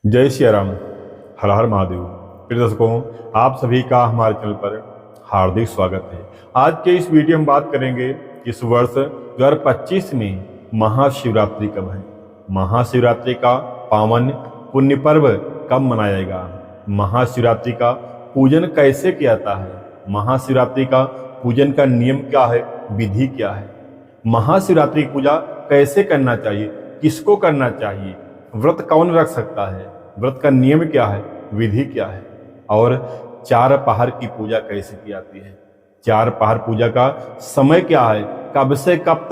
जय श्री राम। हर हर महादेव। प्रिय दर्शकों, आप सभी का हमारे चैनल पर हार्दिक स्वागत है। आज के इस वीडियो में बात करेंगे इस वर्ष 2025 में महाशिवरात्रि कब है, महाशिवरात्रि का पावन पुण्य पर्व कब मनाया जाएगा, महाशिवरात्रि का पूजन कैसे किया जाता है, महाशिवरात्रि का पूजन का नियम क्या है, विधि क्या है, महाशिवरात्रि की पूजा कैसे करना चाहिए, किसको करना चाहिए, व्रत कौन रख सकता है, व्रत का नियम क्या है, विधि क्या है, और चार पहर की पूजा कैसे की जाती है, चार पहर पूजा का समय क्या है, कब से कब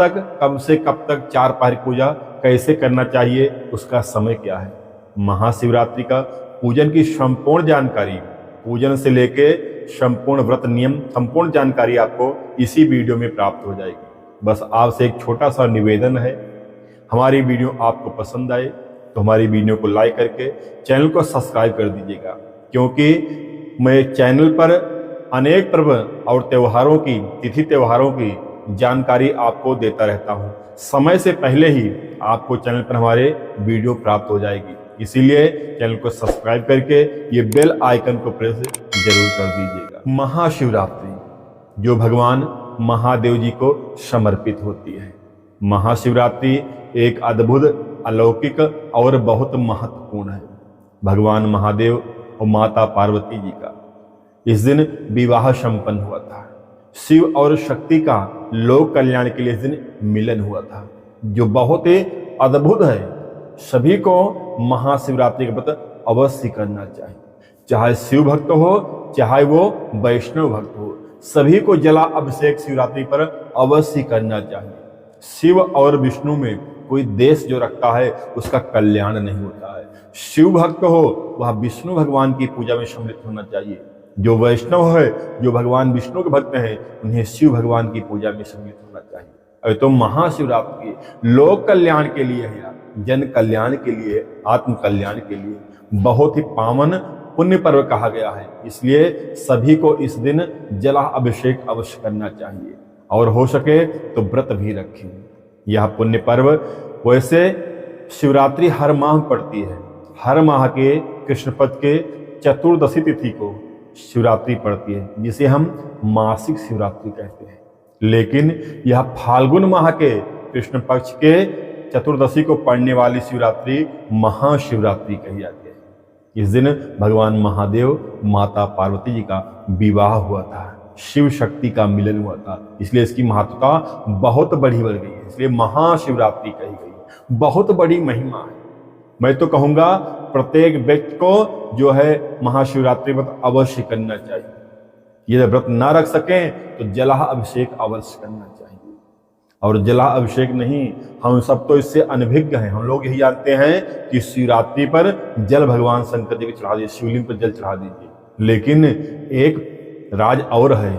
तक चार पहर पूजा कैसे करना चाहिए, उसका समय क्या है। महाशिवरात्रि का पूजन की संपूर्ण जानकारी, पूजन से लेके संपूर्ण व्रत नियम, संपूर्ण जानकारी आपको इसी वीडियो में प्राप्त हो जाएगी। बस आपसे एक छोटा सा निवेदन है, हमारी वीडियो आपको पसंद आए तो हमारी वीडियो को लाइक करके चैनल को सब्सक्राइब कर दीजिएगा, क्योंकि मैं चैनल पर अनेक पर्व और त्योहारों की, तिथि त्योहारों की जानकारी आपको देता रहता हूं। समय से पहले ही आपको चैनल पर हमारे वीडियो प्राप्त हो जाएगी, इसीलिए चैनल को सब्सक्राइब करके ये बेल आइकन को प्रेस जरूर कर दीजिएगा। महाशिवरात्रि जो भगवान महादेव जी को समर्पित होती है। महाशिवरात्रि एक अद्भुत, अलौकिक और बहुत महत्वपूर्ण है। भगवान महादेव और माता पार्वती जी का इस दिन विवाह संपन्न हुआ था। शिव और शक्ति का लोक कल्याण के लिए इस दिन मिलन हुआ था, जो बहुत ही अद्भुत है। सभी को महाशिवरात्रि का व्रत अवश्य करना चाहिए, चाहे शिव भक्त हो चाहे वो वैष्णव भक्त हो, सभी को जला अभिषेक शिवरात्रि पर अवश्य करना चाहिए। शिव और विष्णु में कोई देश जो रखता है उसका कल्याण नहीं होता है। शिव भक्त हो वह विष्णु भगवान की पूजा में सम्मिलित होना चाहिए। जो वैष्णव है, जो भगवान विष्णु के भक्त हैं, उन्हें शिव भगवान की पूजा में सम्मिलित होना चाहिए। अरे तो महाशिवरात्रि लोक कल्याण के लिए है यार, जन कल्याण के लिए, आत्म कल्याण के लिए बहुत ही पावन पुण्य पर्व कहा गया है। इसलिए सभी को इस दिन जला अभिषेक अवश्य करना चाहिए, और हो सके तो व्रत भी रखें। यह पुण्य पर्व, वैसे शिवरात्रि हर माह पड़ती है, हर माह के कृष्ण पक्ष के चतुर्दशी तिथि को शिवरात्रि पड़ती है, जिसे हम मासिक शिवरात्रि कहते हैं। लेकिन यह फाल्गुन माह के कृष्ण पक्ष के चतुर्दशी को पड़ने वाली शिवरात्रि महाशिवरात्रि कही जाती है। इस दिन भगवान महादेव माता पार्वती जी का विवाह हुआ था, शिव शक्ति का मिलन हुआ था, इसलिए इसकी महत्वता बहुत बढ़ गई है, इसलिए महाशिवरात्रि कही गई है। बहुत बड़ी महिमा है। मैं तो कहूंगा प्रत्येक व्यक्ति को जो है महाशिवरात्रि व्रत अवश्य करना चाहिए। यदि व्रत ना रख सकें तो जला अभिषेक अवश्य करना चाहिए। और जला अभिषेक नहीं, हम सब तो इससे अनभिज्ञ हैं। हम लोग यही जानते हैं कि शिवरात्रि पर जल भगवान शंकर जी को चढ़ा दीजिए, शिवलिंग पर जल चढ़ा दीजिए। लेकिन एक राज और है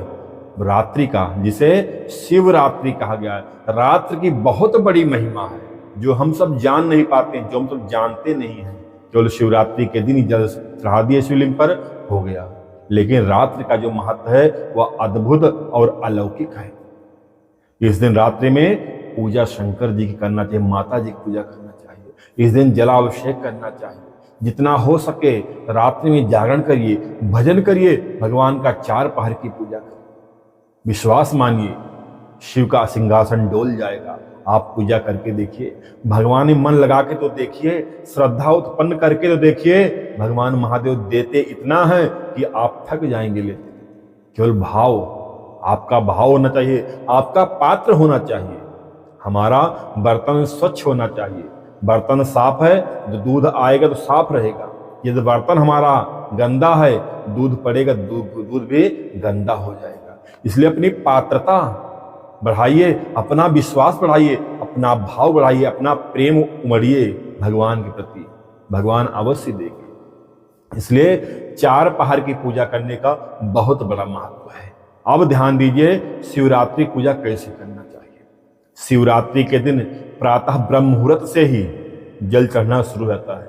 रात्रि का, जिसे शिवरात्रि कहा गया है। रात्रि की बहुत बड़ी महिमा है, जो हम सब जान नहीं पाते, जो हम सब जानते नहीं हैं। केवल शिवरात्रि के दिन जल चढ़ा दिए शिवलिंग पर, हो गया। लेकिन रात्रि का जो महत्व है वह अद्भुत और अलौकिक है। इस दिन रात्रि में पूजा शंकर जी की करना चाहिए, माता जी की पूजा करना चाहिए। इस दिन जलाभिषेक करना चाहिए। जितना हो सके रात्रि में जागरण करिए, भजन करिए, भगवान का चार पहर की पूजा करिए। विश्वास मानिए, शिव का सिंहासन डोल जाएगा। आप पूजा करके देखिए, भगवान में मन लगा के तो देखिए, श्रद्धा उत्पन्न करके तो देखिए। भगवान महादेव देते इतना है कि आप थक जाएंगे लेते। केवल भाव, आपका भाव होना चाहिए, आपका पात्र होना चाहिए। हमारा बर्तन स्वच्छ होना चाहिए। बर्तन साफ है तो दूध आएगा तो साफ रहेगा। यदि बर्तन हमारा गंदा है, दूध पड़ेगा, दूध भी गंदा हो जाएगा। इसलिए अपनी पात्रता बढ़ाइए, अपना विश्वास बढ़ाइए, अपना भाव बढ़ाइए, अपना प्रेम उमड़िए भगवान के प्रति। भगवान अवश्य देंगे। इसलिए चार पहर की पूजा करने का बहुत बड़ा महत्व है। अब ध्यान दीजिए, शिवरात्रि पूजा कैसे करना चाहिए। शिवरात्रि के दिन प्रातः ब्रह्म मुहूर्त से ही जल चढ़ना शुरू होता है।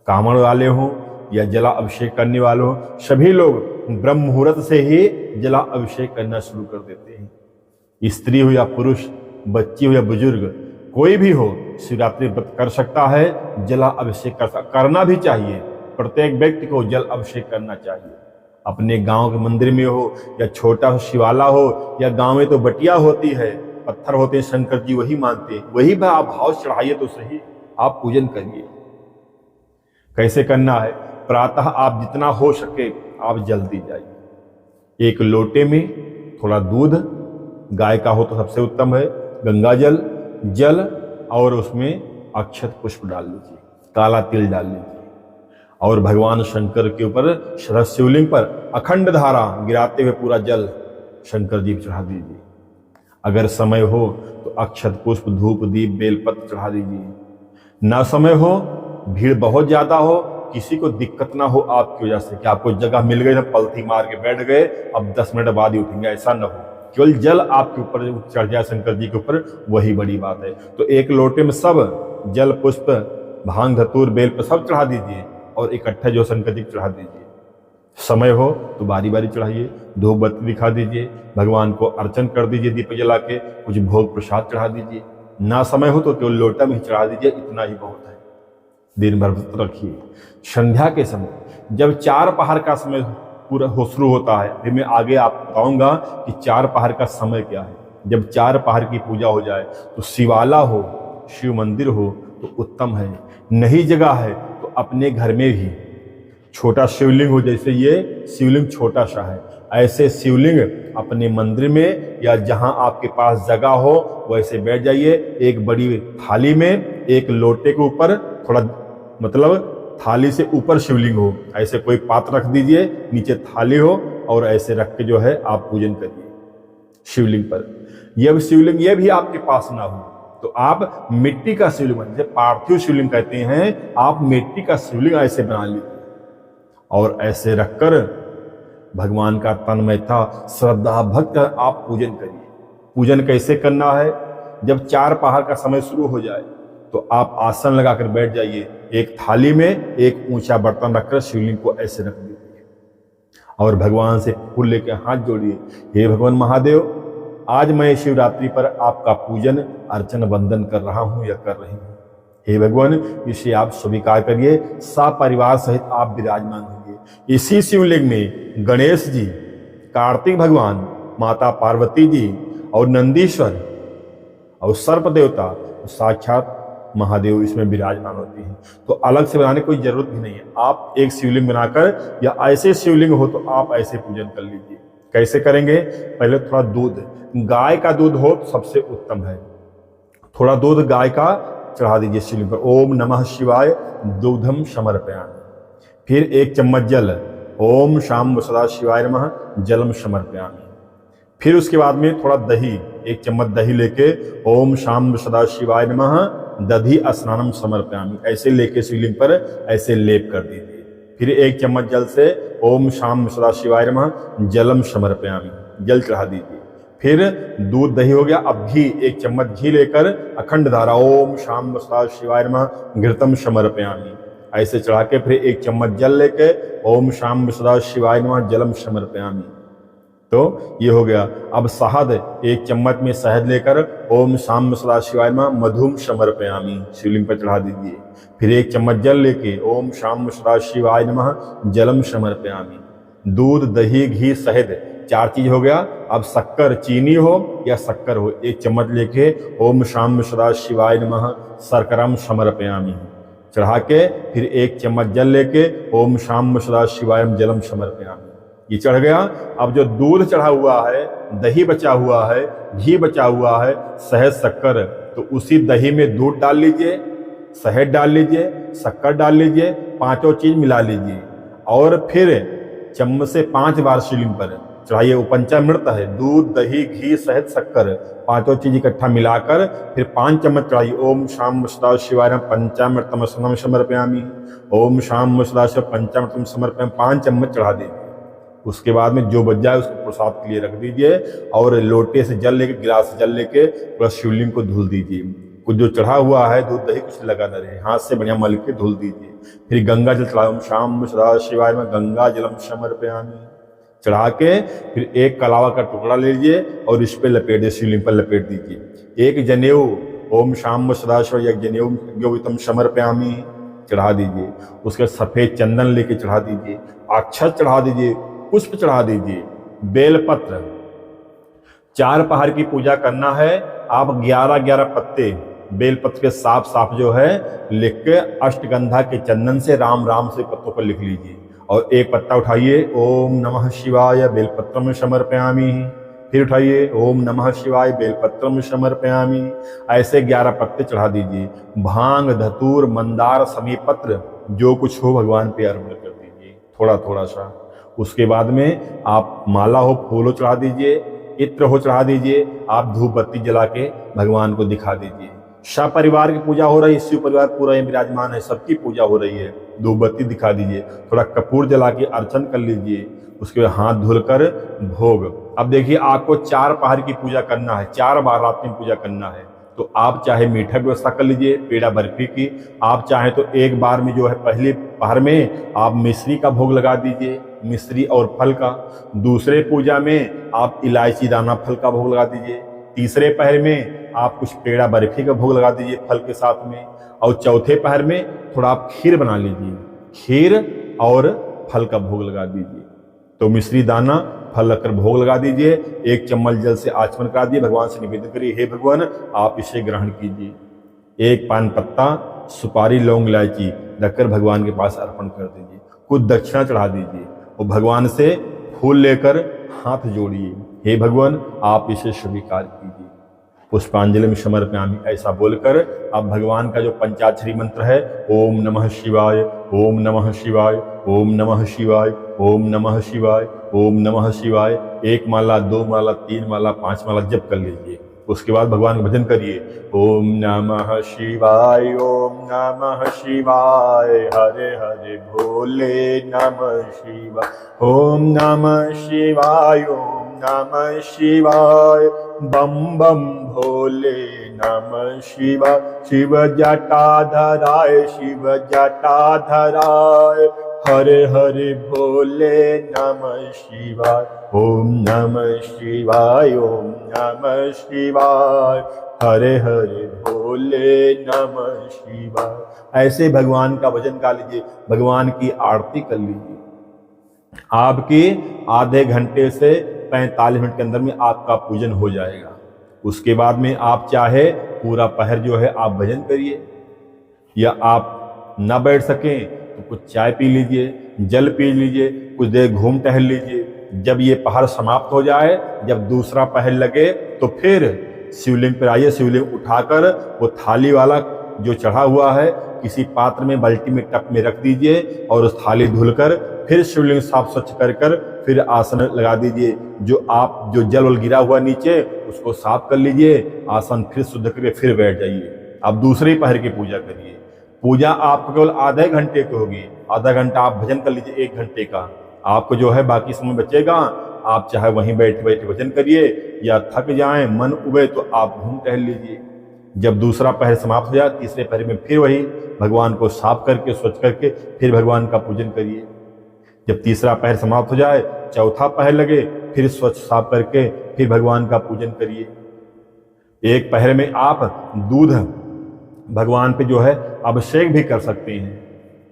कामड़ वाले हों या जला अभिषेक करने वाले हों, सभी लोग ब्रह्म मुहूर्त से ही जला अभिषेक करना शुरू कर देते हैं। स्त्री हो या पुरुष, बच्ची हो या बुजुर्ग, कोई भी हो शिवरात्रि व्रत कर सकता है, जल अभिषेक करना भी चाहिए। प्रत्येक व्यक्ति को जल अभिषेक करना चाहिए। अपने गांव के मंदिर में हो या छोटा शिवाला हो या गांव में तो बटिया होती है, पत्थर होते हैं, शंकर जी वही मानते हैं, वही आप भाव चढ़ाइए तो सही, आप पूजन करिए। कैसे करना है? प्रातः आप जितना हो सके आप जल्दी जाइए। एक लोटे में थोड़ा दूध, गाय का हो तो सबसे उत्तम है, गंगा जल और उसमें अक्षत पुष्प डाल लीजिए, काला तिल डाल लीजिए और भगवान शंकर के ऊपर शिवलिंग पर अखंड धारा गिराते हुए पूरा जल शंकर जी चढ़ा दीजिए। अगर समय हो तो अक्षत पुष्प, धूप, दीप, बेलपत्र चढ़ा दीजिए। ना समय हो, भीड़ बहुत ज्यादा हो, किसी को दिक्कत ना हो आपकी वजह से कि आपको जगह मिल गई, पलथी मार के बैठ गए, अब 10 मिनट बाद ही उठेंगे, ऐसा ना हो। केवल जल आपके ऊपर चढ़ जाए शंकर जी के ऊपर, वही बड़ी बात है। तो एक लोटे में सब जल, पुष्प, भांग, धतूर, बेल पर सब चढ़ा दीजिए और इकट्ठा जो शंकर जी को चढ़ा दीजिए। समय हो तो बारी बारी चढ़ाइए, धूप बत्ती दिखा दीजिए, भगवान को अर्चन कर दीजिए, दीप जला के कुछ भोग प्रसाद चढ़ा दीजिए। ना समय हो तो केवल लोटा में ही चढ़ा दीजिए, इतना ही बहुत है। दिन भर व्रत रखिए। संध्या के समय जब 4 पहर का समय पूरा हो शुरू होता है, फिर मैं आगे आपको बताऊंगा कि 4 पहर का समय क्या है। जब 4 पहर की पूजा हो जाए तो शिवाला हो, शिव मंदिर हो तो उत्तम है। नहीं जगह है तो अपने घर में भी छोटा शिवलिंग हो, जैसे ये शिवलिंग छोटा सा है, ऐसे शिवलिंग अपने मंदिर में या जहां आपके पास जगह हो वैसे बैठ जाइए। एक बड़ी थाली में एक लोटे के ऊपर थोड़ा, मतलब थाली से ऊपर शिवलिंग हो, ऐसे कोई पात्र रख दीजिए, नीचे थाली हो और ऐसे रख के जो है आप पूजन करिए शिवलिंग पर। यह शिवलिंग ये भी आपके पास ना हो तो आप मिट्टी का शिवलिंग, जैसे पार्थिव शिवलिंग कहते हैं, आप मिट्टी का शिवलिंग ऐसे बना लीजिए और ऐसे रखकर भगवान का तन्मयता, श्रद्धा, भक्त आप पूजन करिए। पूजन कैसे करना है? जब 4 पहर का समय शुरू हो जाए तो आप आसन लगाकर बैठ जाइए। एक थाली में एक ऊंचा बर्तन रखकर शिवलिंग को ऐसे रख दीजिए और भगवान से फूल लेकर हाथ जोड़िए। हे भगवान महादेव, आज मैं शिवरात्रि पर आपका पूजन, अर्चन, वंदन कर रहा हूं या कर रही हूं। हे भगवान, इसे आप स्वीकार करिए। सपरिवार सहित आप विराजमान होंगे। इसी शिवलिंग में गणेश जी, कार्तिक भगवान, माता पार्वती जी और नंदीश्वर और सर्प देवता, साक्षात महादेव इसमें विराजमान होती हैं। तो अलग से बनाने की कोई जरूरत भी नहीं है। आप एक शिवलिंग बनाकर या ऐसे शिवलिंग हो तो आप ऐसे पूजन कर लीजिए। कैसे करेंगे? पहले थोड़ा दूध, गाय का दूध हो तो सबसे उत्तम है। थोड़ा दूध गाय का चढ़ा दीजिए शिवलिंग पर। ओम नमः शिवाय दूधम समर्पयामि। फिर 1 चम्मच जल, ओम शाम सदा शिवाय नमः जलम समर्पयामि। फिर उसके बाद में थोड़ा दही, 1 चम्मच दही लेके ओम शाम सदा शिवाय नमः दधि स्नानम समर्पयामि, ऐसे लेके शिवलिंग पर ऐसे लेप कर दीजिए। फिर 1 चम्मच जल से ओम शाम सदा शिवाय नमः जलम समर्पयामि, जल चढ़ा दीजिए। फिर दूध दही हो गया। अब घी, 1 चम्मच घी लेकर अखंड धारा ओम शाम सदा शिवाय नमः घृतम समर्पयामि ऐसे चढ़ा के फिर 1 चम्मच जल लेके ओम शाम सदा शिवाय नमः जलम समर्पयामि। तो ये हो गया। अब शहद, 1 चम्मच में शहद लेकर ओम शाम सदा शिवाय नमः मधुम समर्पयामि शिवलिंग पर चढ़ा दीजिए। फिर 1 चम्मच जल लेके ओम शाम सदा शिवाय नमः जलम समर्पयामि। दूध, दही, घी, शहद 4 चीज हो गया। अब शक्कर, चीनी हो या शक्कर हो, 1 चम्मच लेके ओम शाम सदा शिवाय नमः शर्करम समर्पयामि चढ़ा के फिर 1 चम्मच जल लेके ओम शाम सदा शिवाय जलम समर्पयामि, ये चढ़ गया। अब जो दूध चढ़ा हुआ है, दही बचा हुआ है, घी बचा हुआ है, शहद, शक्कर, तो उसी दही में दूध डाल लीजिए, शहद डाल लीजिए, शक्कर डाल लीजिए, 5 चीज मिला लीजिए और फिर चम्मच से 5 बार शिवलिंग पर चढ़ाइए। वो पंचामृत है, दूध, दही, घी, शहद, शक्कर, 5 चीज इकट्ठा मिलाकर फिर 5 चम्मच चढ़ाइए। ओम शाम सदा शिवाय नमः पंचामृतम स्नानम समर्पयामि, ओम शाम सदा शिव पंचामृतम समर्पयामि, 5 चम्मच चढ़ा दीजिए। उसके बाद में जो बच जाए उसको प्रसाद के लिए रख दीजिए और लोटे से जल लेके, गिलास से जल लेके पूरा शिवलिंग को धुल दीजिए। कुछ जो चढ़ा हुआ है दूध दही कुछ लगा न रहे, हाथ से बढ़िया मल के धुल दीजिए। फिर गंगा जल चढ़ाओ, ओम शाम सदा शिवाय में गंगा जलम समर्पयामि चढ़ा के फिर 1 कलावा का टुकड़ा ले लीजिए और इस पे लपेट दीजिए, शिवलिंग पर लपेट दीजिए। 1 जनेऊ ओम शाम सदाशिव यज्ञोवितम समर्पयामि चढ़ा दीजिए। उसके सफेद चंदन लेके चढ़ा दीजिए, अक्षत चढ़ा दीजिए, पुष्प चढ़ा दीजिए, बेलपत्र। 4 पहाड़ की पूजा करना है। आप 11 पत्ते बेलपत्र के साफ साफ जो है लिख के अष्टगंधा के चंदन से राम राम से पत्तों पर लिख लीजिए और एक पत्ता उठाइए, ओम नमः शिवाय बेलपत्रम समर्पयामि। फिर उठाइए, ओम नमः शिवाय बेलपत्रम समर्पयामि। ऐसे 11 पत्ते चढ़ा दीजिए। भांग, धतूर, मंदार, समीप पत्र जो कुछ हो भगवान पे अर्पण कर दीजिए, थोड़ा थोड़ा सा। उसके बाद में आप माला हो, फूल हो चढ़ा दीजिए, इत्र हो चढ़ा दीजिए। आप धूप बत्ती जला के भगवान को दिखा दीजिए। सपरिवार की पूजा हो रही है, शिव परिवार पूरा ही विराजमान है, सबकी पूजा हो रही है। धूप बत्ती दिखा दीजिए, थोड़ा कपूर जला के अर्चन कर लीजिए। उसके बाद हाथ धुलकर भोग। अब देखिए, आपको 4 पहाड़ की पूजा करना है, 4 बार रात में पूजा करना है। तो आप चाहे मीठा व्यवस्था कर लीजिए, पेड़ा बर्फी की। आप चाहे तो एक बार में जो है पहले पहर में आप मिश्री का भोग लगा दीजिए, मिश्री और फल का। दूसरे पूजा में आप इलायची दाना फल का भोग लगा दीजिए। तीसरे पहर में आप कुछ पेड़ा बर्फी का भोग लगा दीजिए फल के साथ में। और चौथे पहर में थोड़ा आप खीर बना लीजिए, खीर और फल का भोग लगा दीजिए। तो मिश्री दाना फल रखकर भोग लगा दीजिए। 1 चम्मच जल से आचमन करा दिए, भगवान से निवेदन करिए, हे भगवान आप इसे ग्रहण कीजिए। 1 पान पत्ता, सुपारी, लौंग, इलायची रखकर भगवान के पास अर्पण कर दीजिए। कुछ दक्षिणा चढ़ा दीजिए और भगवान से फूल लेकर हाथ जोड़िए, हे भगवान आप इसे स्वीकार कीजिए। पुष्पांजलि में समर्पयामि ऐसा बोलकर अब भगवान का जो पंचाक्षरी मंत्र है, ओम नमः शिवाय, ओम नमः शिवाय, ओम नमः शिवाय, ओम नमः शिवाय, ओम नमः शिवाय, 1 माला, 2 माला, 3 माला, 5 माला जप कर लीजिए। उसके बाद भगवान का भजन करिए, ओम नमः शिवाय, ओम नमः शिवाय, हरे हरे भोले नमः शिवाय, ओम नमः शिवाय, ओम नमः शिवाय, बम बम भोले नमः शिवाय, शिव जटाधराय, शिव जटाधराय, हरे हरे भोले नमः शिवाय, ओम नमः शिवाय, ओम नमः शिवाय, हरे हरे भोले नमः शिवाय। ऐसे भगवान का भजन गा लीजिए, भगवान की आरती कर लीजिए। आपके आधे घंटे से 45 मिनट के अंदर में आपका पूजन हो जाएगा। उसके बाद में आप चाहे पूरा पहर जो है आप भजन करिए, या आप ना बैठ सकें तो कुछ चाय पी लीजिए, जल पी लीजिए, कुछ देर घूम टहल लीजिए। जब ये पहर समाप्त हो जाए, जब दूसरा पहर लगे तो फिर शिवलिंग पर आइए, शिवलिंग उठाकर वो थाली वाला जो चढ़ा हुआ है किसी पात्र में, बाल्टी में, टप में रख दीजिए और उस थाली धुलकर फिर शिवलिंग साफ स्वच्छ कर फिर आसन लगा दीजिए। जो जल वल गिरा हुआ नीचे उसको साफ कर लीजिए, आसन फिर शुद्ध करके फिर बैठ जाइए। अब दूसरे पहर की पूजा करिए। पूजा आपको केवल आधे घंटे की होगी, आधा घंटा आप भजन कर लीजिए, 1 घंटे का आपको जो है बाकी समय बचेगा। आप चाहे वहीं बैठे बैठे भजन करिए, या थक जाएं, मन उबे तो आप घूम टहल लीजिए। जब दूसरा पहर समाप्त हो जाए, तीसरे पहर में फिर वही भगवान को साफ करके स्वच्छ करके फिर भगवान का पूजन करिए। जब तीसरा पहर समाप्त हो जाए, चौथा पहर लगे, फिर स्वच्छ साफ करके फिर भगवान का पूजन करिए। 1 पहर में आप दूध भगवान पे जो है अभिषेक भी कर सकते हैं।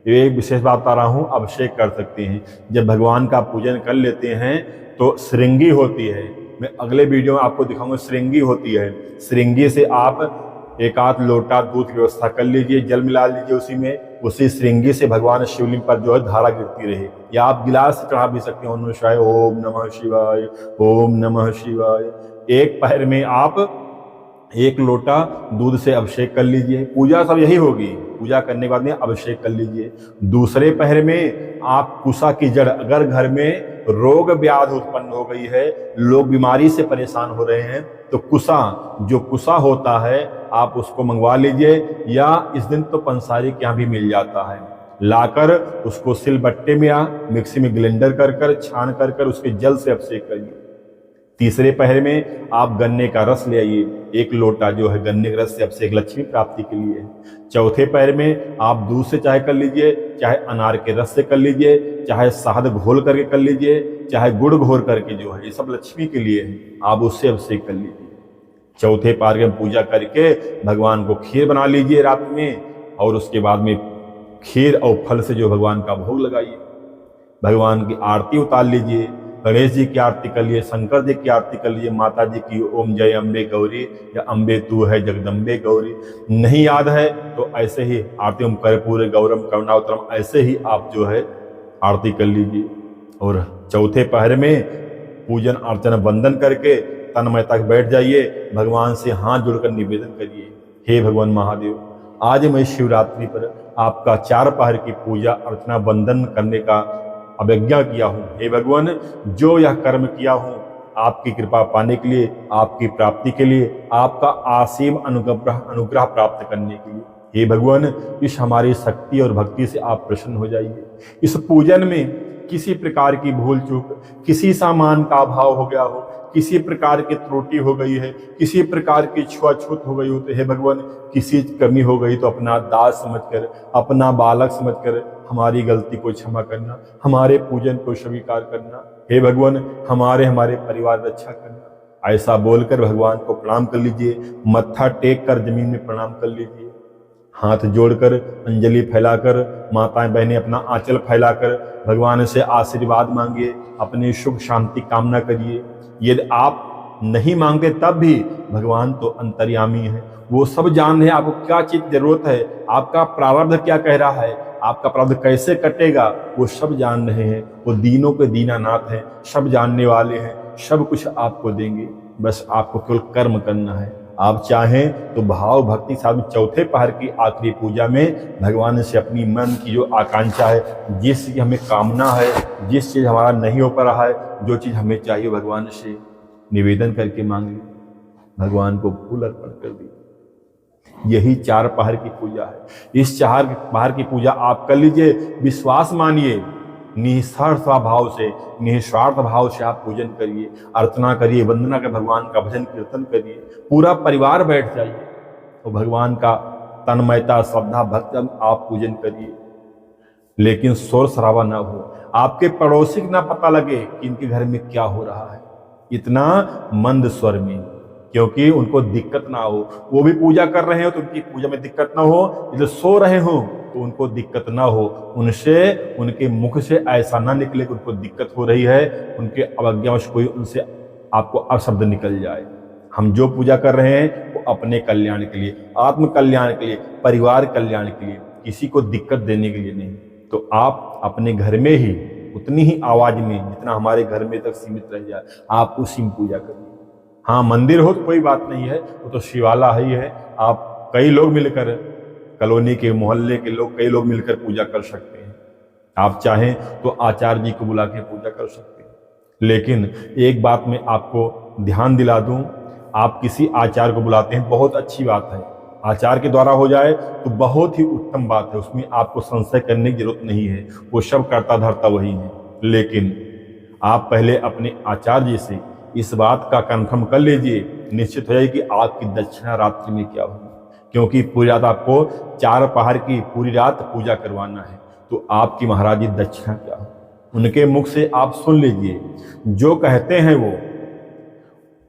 एक विशेष बात बता रहा हूं, अभिषेक कर सकते हैं। जब भगवान का पूजन कर लेते हैं तो श्रृंगी होती है, मैं अगले वीडियो में आपको दिखाऊंगा, श्रृंगी होती है। श्रृंगी से आप 1 आध लोटा दूध की व्यवस्था कर लीजिए, जल मिला लीजिए उसी में, उसी श्रृंगी से भगवान शिवलिंग पर जो है धारा गिरती रहे, या आप गिलास चढ़ा भी सकते हैं। ओम नमः शिवाय, ओम नमः शिवाय, ओम नमः शिवाय। 1 पहर में आप 1 लोटा दूध से अभिषेक कर लीजिए। पूजा सब यही होगी, पूजा करने के बाद में अभिषेक कर लीजिए। दूसरे पहर में आप कुसा की जड़, अगर घर में रोग व्याधि उत्पन्न हो गई है, लोग बीमारी से परेशान हो रहे हैं, तो कुसा होता है आप उसको मंगवा लीजिए, या इस दिन तो पंसारी के यहाँ भी मिल जाता है। लाकर उसको सिलबट्टे में या मिक्सी में ग्लेंडर कर छान कर उसके जल से अभिषेक करिए। तीसरे पहर में आप गन्ने का रस ले आइए, 1 लोटा जो है गन्ने के रस से अभिषेक लक्ष्मी प्राप्ति के लिए। चौथे पहर में आप दूध से चाहे कर लीजिए, चाहे अनार के रस से कर लीजिए, चाहे शहद घोल करके कर लीजिए, चाहे गुड़ घोल करके, जो है ये सब लक्ष्मी के लिए है, आप उससे अभिषेक कर लीजिए। चौथे पहर में पूजा करके भगवान को खीर बना लीजिए रात में, और उसके बाद में खीर और फल से जो भगवान का भोग लगाइए। भगवान की आरती उतार लीजिए, गणेश जी की आरती कर लिए, शंकर जी की आरती कर लीजिए, माता जी की ओम जय अम्बे गौरी या अम्बे तू है जगदम्बे गौरी। नहीं याद है तो ऐसे ही आरती ओम कर्पूर गौरम करुणावतरम ऐसे ही आप जो है आरती कर लीजिए। और चौथे पहर में पूजन अर्चन वंदन करके तन्मयता तक बैठ जाइए, भगवान से हाथ जोड़कर निवेदन करिए, हे भगवान महादेव, आज मैं शिवरात्रि पर आपका 4 पहर की पूजा अर्चना वंदन करने का अभिज्ञा किया हूँ। हे भगवान, जो यह कर्म किया हूँ आपकी कृपा पाने के लिए, आपकी प्राप्ति के लिए, आपका असीम अनुग्रह प्राप्त करने के लिए। हे भगवान, इस हमारी शक्ति और भक्ति से आप प्रसन्न हो जाइए। इस पूजन में किसी प्रकार की भूल चूक, किसी सामान का अभाव हो गया हो, किसी प्रकार की त्रुटि हो गई है, किसी प्रकार की छुआछूत हो गई हो तो हे भगवान, किसी कमी हो गई तो अपना दास समझकर, अपना बालक समझकर हमारी गलती को क्षमा करना, हमारे पूजन को स्वीकार करना। हे भगवान, हमारे परिवार रक्षा करना। ऐसा बोलकर भगवान को प्रणाम कर लीजिए, मत्था टेक कर जमीन में प्रणाम कर लीजिए, हाथ जोड़कर अंजलि फैलाकर, माताएं बहनें अपना आंचल फैलाकर भगवान से आशीर्वाद मांगिए, अपनी सुख शांति कामना करिए। यदि आप नहीं मांगते तब भी भगवान तो अंतर्यामी है, वो सब जान रहे हैं आपको क्या चीज जरूरत है, आपका प्रारब्ध क्या कह रहा है, आपका प्रारब्ध कैसे कटेगा, वो सब जान रहे हैं। वो दीनों के दीनानाथ हैं, सब जानने वाले हैं, सब कुछ आपको देंगे, बस आपको केवल कर्म करना है। आप चाहें तो भाव भक्ति साथ में चौथे पहर की आखिरी पूजा में भगवान से अपनी मन की जो आकांक्षा है, जिस चीज हमें कामना है, जिस चीज हमारा नहीं हो पा रहा है, जो चीज हमें चाहिए, भगवान से निवेदन करके मांगिए, भगवान को फूल अर्पण कर दीजिए। यही 4 पहर की पूजा है। इस 4 पहर की पूजा आप कर लीजिए, विश्वास मानिए, निस्वार्थ भाव से, निस्वार्थ भाव से आप पूजन करिए, अर्चना करिए, वंदना कर, भगवान का भजन कीर्तन करिए, पूरा परिवार बैठ जाइए तो भगवान का तन्मयता श्रद्धा भक्ति आप पूजन करिए। लेकिन शोर शराबा ना हो, आपके पड़ोसी को ना पता लगे कि इनके घर में क्या हो रहा है, इतना मंद स्वर में, क्योंकि उनको दिक्कत ना हो। वो भी पूजा कर रहे हो तो उनकी पूजा में दिक्कत ना हो, इधर सो रहे हो तो उनको दिक्कत ना हो, उनसे, उनके मुख से ऐसा ना निकले कि उनको दिक्कत हो रही है, उनके अवज्ञावश कोई उनसे आपको अपशब्द निकल जाए। हम जो पूजा कर रहे हैं वो अपने कल्याण के लिए, आत्म कल्याण के लिए, परिवार कल्याण के लिए, किसी को दिक्कत देने के लिए नहीं। तो आप अपने घर में ही उतनी ही आवाज में, जितना हमारे घर में तक सीमित रह जाए, आप उसी में पूजा करिए। हाँ, मंदिर हो तो कोई बात नहीं है, वो तो शिवाला ही है, आप कई लोग मिलकर, कॉलोनी के, मोहल्ले के लोग, कई लोग मिलकर पूजा कर सकते हैं। आप चाहें तो आचार्य जी को बुला के पूजा कर सकते हैं। लेकिन एक बात मैं आपको ध्यान दिला दूं, आप किसी आचार्य को बुलाते हैं, बहुत अच्छी बात है, आचार्य के द्वारा हो जाए तो बहुत ही उत्तम बात है, उसमें आपको संशय करने की जरूरत नहीं है, वो सब करता धरता वही है। लेकिन आप पहले अपने आचार्य जी से इस बात का कन्फर्म कर लीजिए, निश्चित हो जाए कि आपकी दक्षिणा रात्रि में क्या होगी, क्योंकि पूरी रात आपको 4 पहर की पूरी रात पूजा करवाना है। तो आपकी महाराज जी दक्षिणा क्या हो, उनके मुख से आप सुन लीजिए, जो कहते हैं वो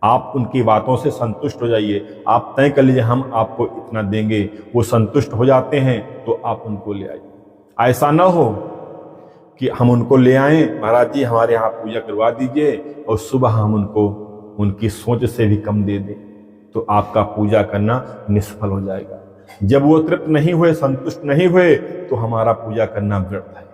आप उनकी बातों से संतुष्ट हो जाइए, आप तय कर लीजिए हम आपको इतना देंगे, वो संतुष्ट हो जाते हैं तो आप उनको ले आइए। ऐसा ना हो कि हम उनको ले आएं, महाराज जी हमारे यहाँ पूजा करवा दीजिए, और सुबह हम उनको उनकी सोच से भी कम दे दें, तो आपका पूजा करना निष्फल हो जाएगा। जब वो तृप्त नहीं हुए, संतुष्ट नहीं हुए, तो हमारा पूजा करना व्यर्थ है।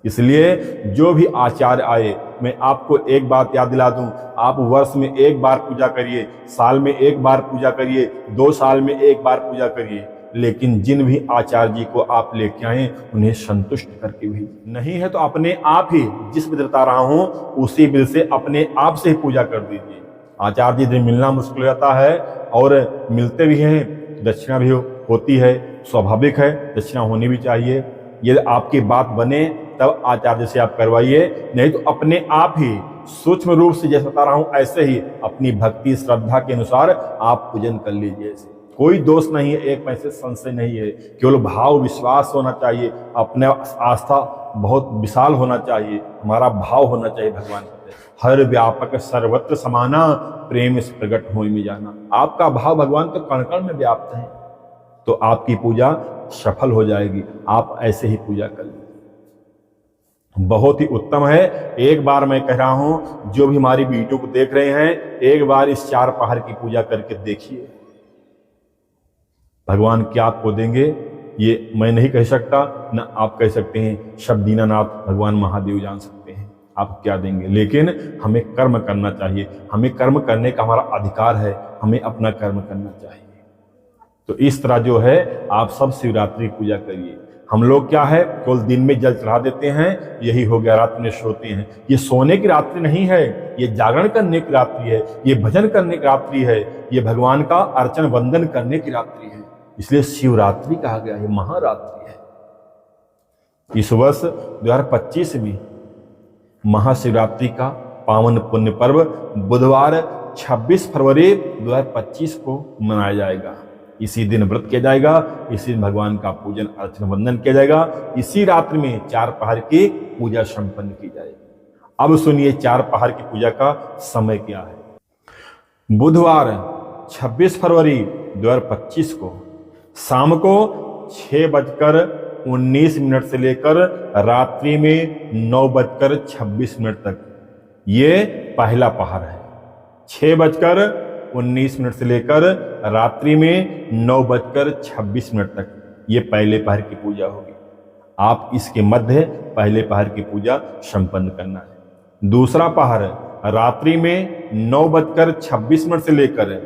इसलिए जो भी आचार्य आए, मैं आपको एक बात याद दिला दूं, आप वर्ष में 1 बार पूजा करिए, साल में 1 बार पूजा करिए, 2 साल में 1 बार पूजा करिए, लेकिन जिन भी आचार्य जी को आप लेके आए उन्हें संतुष्ट करके भी, नहीं है तो अपने आप ही, जिस विधि बता रहा हूं उसी विधि से अपने आप से ही पूजा कर दीजिए। आचार्य जी से मिलना मुश्किल हो जाता है, और मिलते भी हैं, दक्षिणा भी होती है, स्वाभाविक है, दक्षिणा होनी भी चाहिए। यदि आपकी बात बने तब आचार्य से आप करवाइए, नहीं तो अपने आप ही सूक्ष्म रूप से जैसे बता रहा हूं ऐसे ही अपनी भक्ति श्रद्धा के अनुसार आप पूजन कर लीजिए। कोई दोष नहीं है, एक पैसे संशय नहीं है, केवल भाव विश्वास होना चाहिए, अपने आस्था बहुत विशाल होना चाहिए, हमारा भाव होना चाहिए भगवान के प्रति। हर व्यापक सर्वत्र समाना, प्रेम से प्रकट हो में जाना। आपका भाव भगवान तो कण कण में व्याप्त है, तो आपकी पूजा सफल हो जाएगी। आप ऐसे ही पूजा कर लीजिए, बहुत ही उत्तम है। एक बार मैं कह रहा हूं, जो भी हमारी वीडियो को देख रहे हैं, एक बार इस 4 पहाड़ की पूजा करके देखिए, भगवान क्या आपको देंगे ये मैं नहीं कह सकता, ना आप कह सकते हैं। सब दीनानाथ भगवान महादेव जान सकते हैं आप क्या देंगे, लेकिन हमें कर्म करना चाहिए। हमें कर्म करने का हमारा अधिकार है, हमें अपना कर्म करना चाहिए। तो इस तरह जो है आप सब शिवरात्रि पूजा करिए। हम लोग क्या है, केवल दिन में जल चढ़ा देते हैं, यही हो गया, रात में सोते हैं। ये सोने की रात्रि नहीं है, ये जागरण करने की रात्रि है, ये भजन करने की रात्रि है, ये भगवान का अर्चन वंदन करने की रात्रि है। इसलिए शिवरात्रि कहा गया है, महारात्रि है। इस वर्ष 2025 में महाशिवरात्रि का पावन पुण्य पर्व बुधवार 26 फरवरी 2025 को मनाया जाएगा। इसी दिन व्रत किया जाएगा, इसी दिन भगवान का पूजन अर्चन वंदन किया जाएगा, इसी रात्रि में 4 पहाड़ की पूजा संपन्न की जाएगी। अब सुनिए 4 पहाड़ की पूजा का समय क्या है। बुधवार 26 फरवरी 2025 को शाम को 6:19 से लेकर रात्रि में 9:26 तक ये पहला पहाड़ है। 6:19 से लेकर रात्रि में 9:26 तक ये पहले पहर की पूजा होगी। आप इसके मध्य पहले पहर की पूजा संपन्न करना है। दूसरा पहर रात्रि में 9:26 से लेकर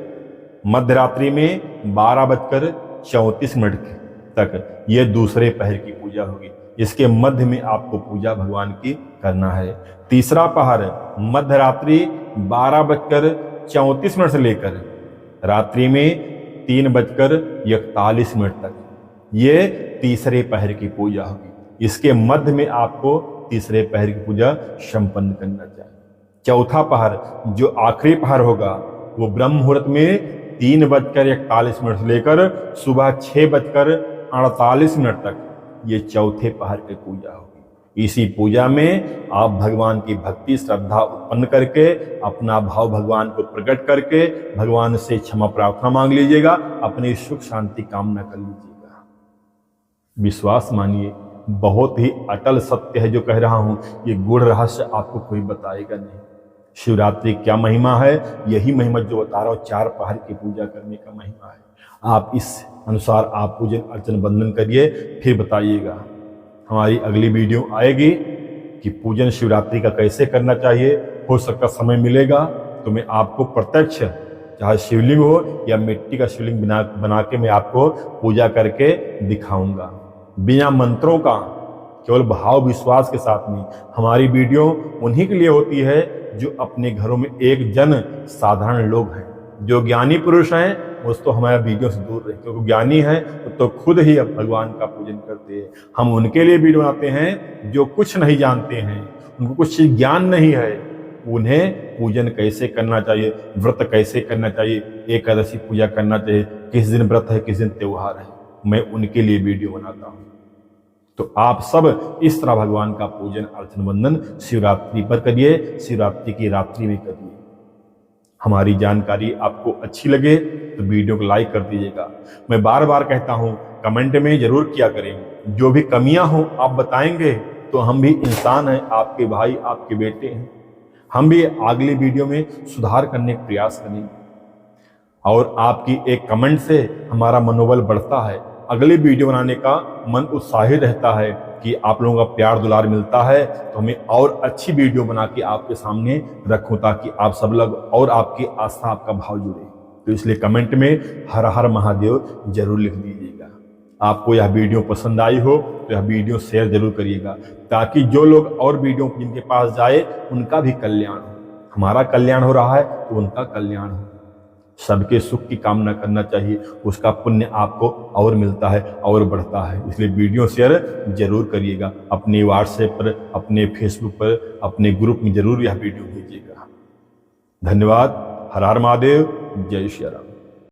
मध्य रात्रि में 12:34 तक ये दूसरे पहर की पूजा होगी। इसके मध्य में आपको पूजा भगवान की करना है। तीसरा पहर मध्य रात्रि 12:34 से लेकर रात्रि में 3:41 तक ये तीसरे पहर की पूजा होगी। इसके मध्य में आपको तीसरे पहर की पूजा संपन्न करना चाहिए। चौथा पहर जो आखिरी पहर होगा वो ब्रह्म मुहूर्त में 3:41 से लेकर सुबह 6:48 तक ये चौथे पहर की पूजा होगी। इसी पूजा में आप भगवान की भक्ति श्रद्धा उत्पन्न करके अपना भाव भगवान को प्रकट करके भगवान से क्षमा प्रार्थना मांग लीजिएगा, अपनी सुख शांति कामना कर लीजिएगा। विश्वास मानिए, बहुत ही अटल सत्य है जो कह रहा हूं, ये गूढ़ रहस्य आपको कोई बताएगा नहीं। शिवरात्रि क्या महिमा है, यही महिमा जो बता रहा हूं, 4 पहाड़ की पूजा करने का महिमा है। आप इस अनुसार आप पूजन अर्चन वंदन करिए, फिर बताइएगा। हमारी अगली वीडियो आएगी कि पूजन शिवरात्रि का कैसे करना चाहिए। हो सकता समय मिलेगा तो मैं आपको प्रत्यक्ष, चाहे शिवलिंग हो या मिट्टी का शिवलिंग बना के मैं आपको पूजा करके दिखाऊंगा, बिना मंत्रों का, केवल भाव विश्वास के साथ में। हमारी वीडियो उन्हीं के लिए होती है जो अपने घरों में एक जन साधारण लोग हैं। जो ज्ञानी पुरुष हैं वो तो हमारे वीडियो से दूर रहे, क्योंकि ज्ञानी हैं तो खुद ही अब भगवान का पूजन करते हैं। हम उनके लिए वीडियो बनाते हैं जो कुछ नहीं जानते हैं, उनको कुछ ज्ञान नहीं है, उन्हें पूजन कैसे करना चाहिए, व्रत कैसे करना चाहिए, एकादशी पूजा करना चाहिए, किस दिन व्रत है, किस दिन त्योहार है, मैं उनके लिए वीडियो बनाता हूँ। तो आप सब इस तरह भगवान का पूजन अर्चन वंदन शिवरात्रि पर करिए, शिवरात्रि की रात्रि में करिए। हमारी जानकारी आपको अच्छी लगे तो वीडियो को लाइक कर दीजिएगा। मैं बार बार कहता हूं, कमेंट में जरूर किया करें। जो भी कमियां हो आप बताएंगे तो हम भी इंसान हैं, आपके भाई आपके बेटे हैं, हम भी अगली वीडियो में सुधार करने का प्रयास करेंगे। और आपकी एक कमेंट से हमारा मनोबल बढ़ता है, अगली वीडियो बनाने का मन उत्साहित रहता है कि आप लोगों का प्यार दुलार मिलता है तो हमें और अच्छी वीडियो बना के आपके सामने रखूं, ताकि आप सब लोग और आपकी आस्था आपका भाव जुड़े। तो इसलिए कमेंट में हर हर महादेव जरूर लिख दीजिएगा। आपको यह वीडियो पसंद आई हो तो यह वीडियो शेयर जरूर करिएगा, ताकि जो लोग और वीडियो जिनके पास जाए उनका भी कल्याण हो। हमारा कल्याण हो रहा है तो उनका कल्याण हो। सबके सुख की कामना करना चाहिए, उसका पुण्य आपको और मिलता है और बढ़ता है। इसलिए वीडियो शेयर जरूर करिएगा, अपने व्हाट्सएप पर, अपने फेसबुक पर, अपने ग्रुप में जरूर यह वीडियो भेजिएगा। धन्यवाद। हर हर महादेव। जय श्री राम।